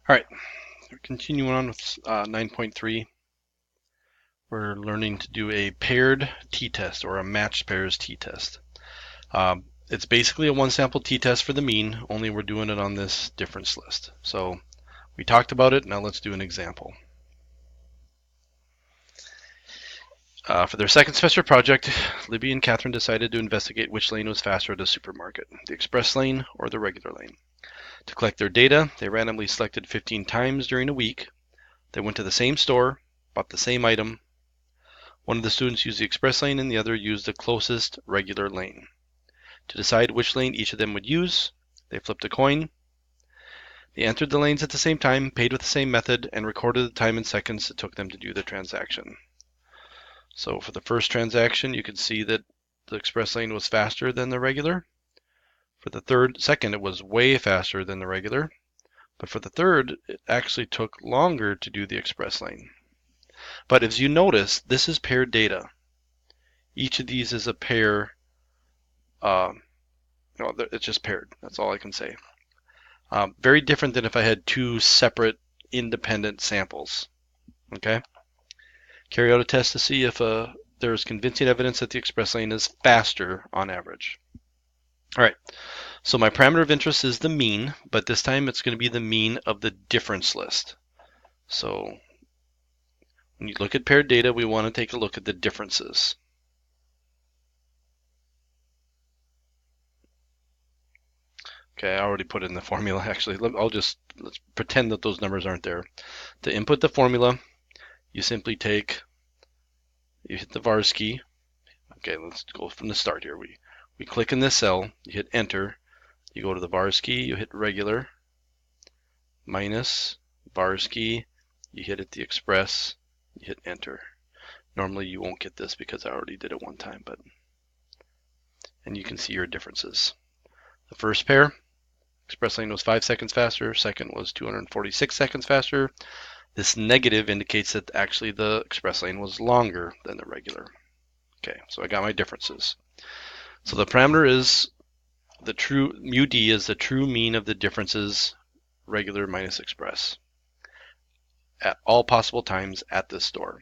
All right, we're continuing on with 9.3. We're learning to do a paired t-test or a matched pairs t-test. It's basically a one sample t-test for the mean, only we're doing it on this difference list. So we talked about it, now let's do an example. For their second semester project, Libby and Catherine decided to investigate which lane was faster at a supermarket, the express lane or the regular lane. To collect their data, they randomly selected 15 times during a week. They went to the same store, bought the same item. One of the students used the express lane and the other used the closest regular lane. To decide which lane each of them would use, they flipped a coin. They entered the lanes at the same time, paid with the same method, and recorded the time in seconds it took them to do the transaction. So for the first transaction, you can see that the express lane was faster than the regular. For the second, it was way faster than the regular. But for the third, it actually took longer to do the express lane. But as you notice, this is paired data. Each of these is a pair. It's just paired. That's all I can say. Very different than if I had two separate independent samples. Okay. Carry out a test to see if there is convincing evidence that the express lane is faster on average. All right. So my parameter of interest is the mean, but this time it's going to be the mean of the difference list. So when you look at paired data, we want to take a look at the differences. Okay, I already put in the formula actually. Let's pretend that those numbers aren't there. To input the formula, you simply hit the vars key. Okay, let's go from the start here. We click in this cell, you hit enter, you go to the vars key, you hit regular, minus, vars key, you hit it the express, you hit enter. Normally you won't get this because I already did it one time, and you can see your differences. The first pair, express lane was 5 seconds faster, second was 246 seconds faster. This negative indicates that actually the express lane was longer than the regular. Okay, so I got my differences. So the parameter is the true, mu d is the true mean of the differences, regular minus express, at all possible times at this store.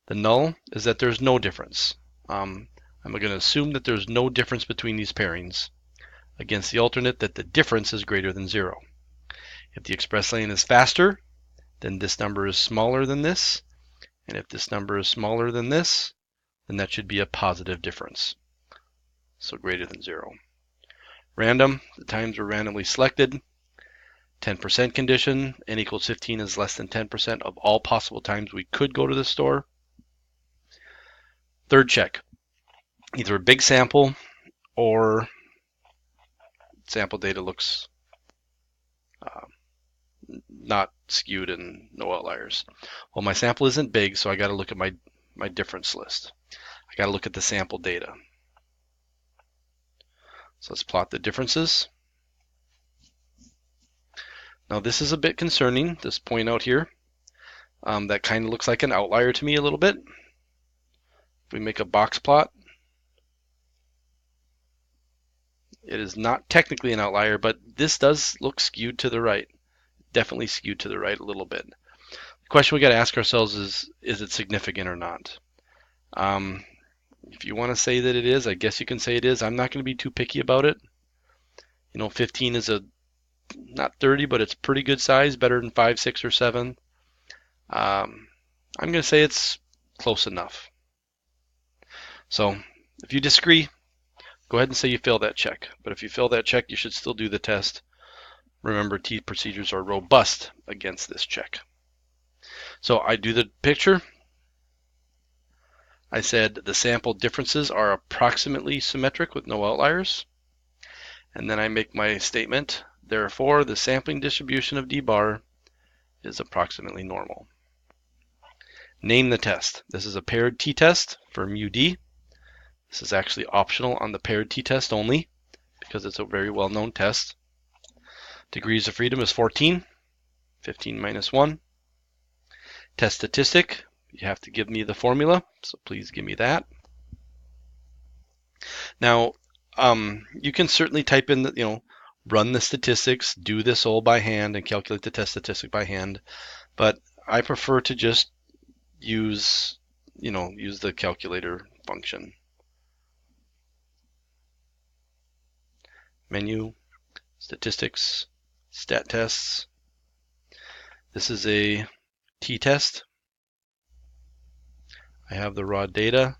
The null is that there's no difference. I'm going to assume that there's no difference between these pairings, against the alternate that the difference is greater than 0. If the express lane is faster, then this number is smaller than this, and if this number is smaller than this, then that should be a positive difference, so greater than 0. Random, the times were randomly selected. 10% condition, n equals 15 is less than 10% of all possible times we could go to the store. Third check, either a big sample or sample data looks not skewed and no outliers. Well, my sample isn't big, so I got to look at my difference list. I got to look at the sample data. So let's plot the differences. Now this is a bit concerning, this point out here. That kind of looks like an outlier to me a little bit. If we make a box plot, it is not technically an outlier, but this does look skewed to the right. Definitely skewed to the right a little bit. The question we got to ask ourselves is it significant or not? If you want to say that it is, I guess you can say it is. I'm not going to be too picky about it. 15 is not 30, but it's pretty good size, better than 5, 6, or 7. I'm going to say it's close enough. So if you disagree, go ahead and say you fail that check. But if you fail that check, you should still do the test. Remember, T procedures are robust against this check. So I do the picture. I said the sample differences are approximately symmetric with no outliers. And then I make my statement. Therefore, the sampling distribution of D bar is approximately normal. Name the test. This is a paired t-test for mu d. This is actually optional on the paired t-test only because it's a very well-known test. Degrees of freedom is 14. 15 minus 1. Test statistic. You have to give me the formula, so please give me that. Now, you can certainly type in run the statistics, do this all by hand, and calculate the test statistic by hand. But I prefer to just use the calculator function. Menu, statistics, stat tests. This is a t-test. I have the raw data.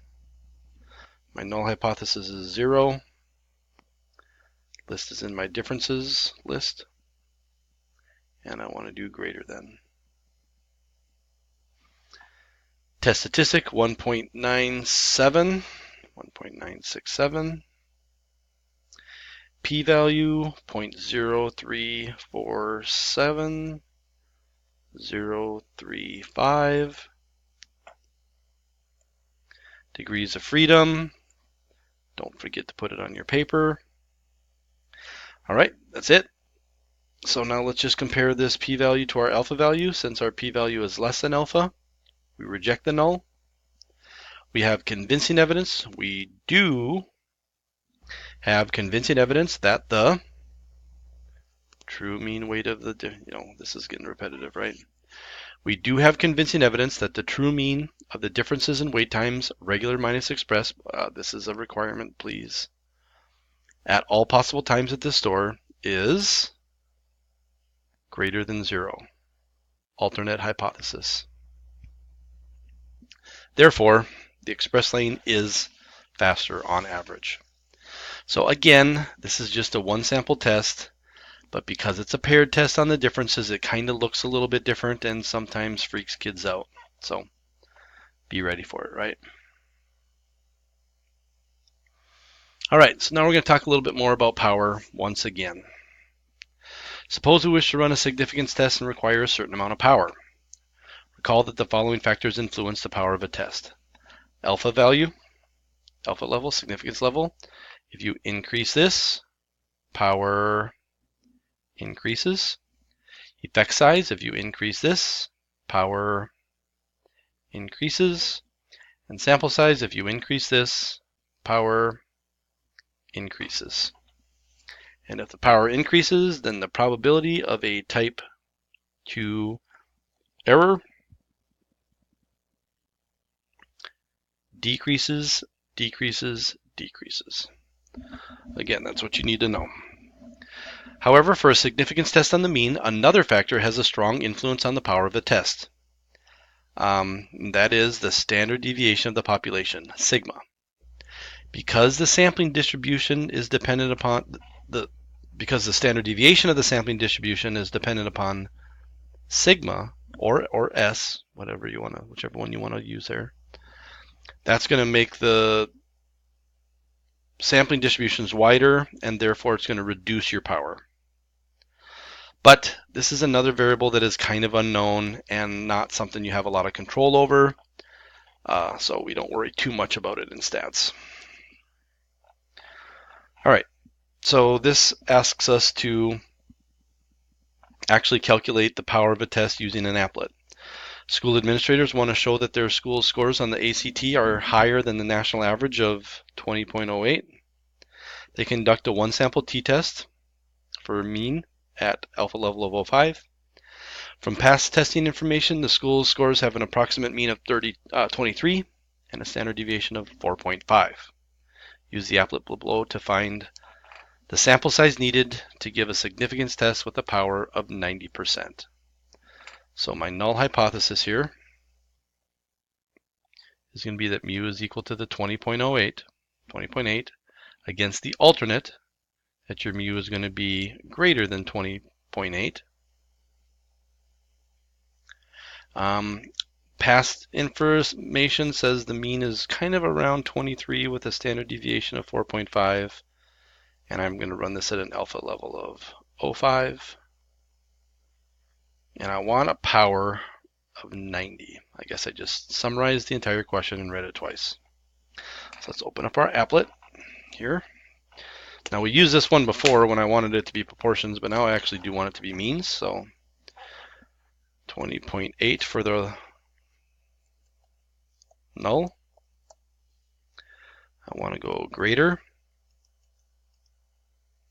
My null hypothesis is 0. List is in my differences list. And I want to do greater than. Test statistic 1.97, 1.967. P-value 0.0347, 035. Degrees of freedom. Don't forget to put it on your paper. All right, that's it. So now let's just compare this p-value to our alpha value. Since our p-value is less than alpha, we reject the null. We have convincing evidence. We do have convincing evidence that the true mean weight of the, this is getting repetitive, right? We do have convincing evidence that the true mean of the differences in wait times, regular minus express, this is a requirement, please, at all possible times at this store is greater than 0. Alternate hypothesis. Therefore, the express lane is faster on average. So again, this is just a one sample test, but because it's a paired test on the differences, it kind of looks a little bit different and sometimes freaks kids out. So be ready for it, right? All right, so now we're going to talk a little bit more about power once again. Suppose we wish to run a significance test and require a certain amount of power. Recall that the following factors influence the power of a test. Alpha value, alpha level, significance level. If you increase this, power increases. Effect size, if you increase this, power increases. And sample size, if you increase this, power increases. And if the power increases, then the probability of a type 2 error decreases, decreases, decreases. Again, that's what you need to know. However, for a significance test on the mean, another factor has a strong influence on the power of the test. That is the standard deviation of the population, sigma. Because the sampling distribution is dependent upon because the standard deviation of the sampling distribution is dependent upon sigma or S, whichever one you want to use there. That's going to make the sampling distributions wider, and therefore it's going to reduce your power. But this is another variable that is kind of unknown and not something you have a lot of control over, so we don't worry too much about it in stats. All right, so this asks us to actually calculate the power of a test using an applet. School administrators want to show that their school scores on the ACT are higher than the national average of 20.08. They conduct a one sample t-test for a mean at alpha level of 05. From past testing information, the school scores have an approximate mean of 23 and a standard deviation of 4.5. Use the applet below to find the sample size needed to give a significance test with a power of 90%. So my null hypothesis here is going to be that mu is equal to the 20.8 against the alternate that your mu is going to be greater than 20.8. Past information says the mean is kind of around 23 with a standard deviation of 4.5, and I'm going to run this at an alpha level of 05, and I want a power of 90. I guess I just summarized the entire question and read it twice. So let's open up our applet here. Now we used this one before when I wanted it to be proportions, but now I actually do want it to be means. So 20.8 for the null. I want to go greater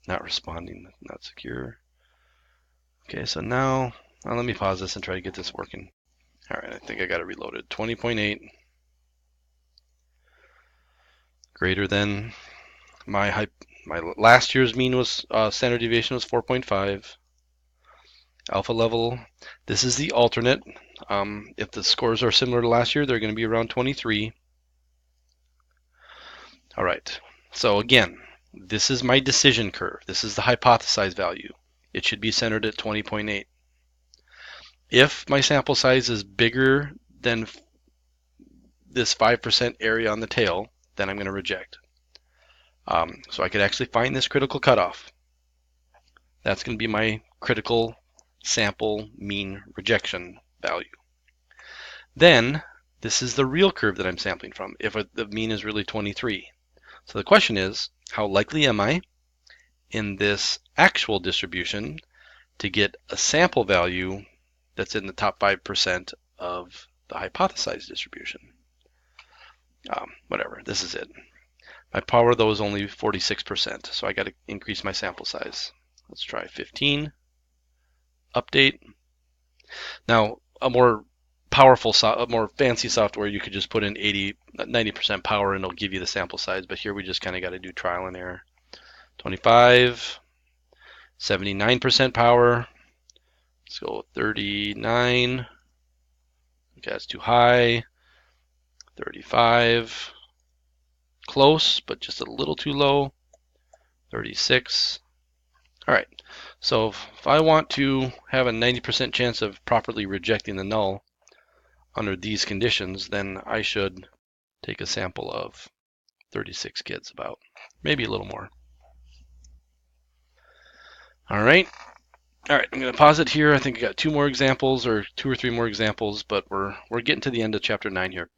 Not responding, not secure. Okay, so now let me pause this and try to get this working. All right, I think I got it reloaded. 20.8 greater than my last year's mean was standard deviation was 4.5. Alpha level, this is the alternate. If the scores are similar to last year, they're going to be around 23. All right, so again, this is my decision curve. This is the hypothesized value. It should be centered at 20.8. If my sample size is bigger than this 5% area on the tail, then I'm going to reject. So I could actually find this critical cutoff. That's going to be my critical sample mean rejection value. Then this is the real curve that I'm sampling from, if the mean is really 23. So the question is, how likely am I in this actual distribution to get a sample value that's in the top 5% of the hypothesized distribution? Whatever, this is it. My power, though, is only 46%, so I got to increase my sample size. Let's try 15. Update. Now, a more powerful, a more fancy software, you could just put in 90% power and it'll give you the sample size, but here we just kind of got to do trial and error. 25, 79% power. Let's go 39. Okay, that's too high. 35. Close, but just a little too low. 36. All right, so if I want to have a 90% chance of properly rejecting the null under these conditions, then I should take a sample of 36 kids, about, maybe a little more. All right, I'm going to pause it here. I think I got two or three more examples, but we're getting to the end of chapter 9 here.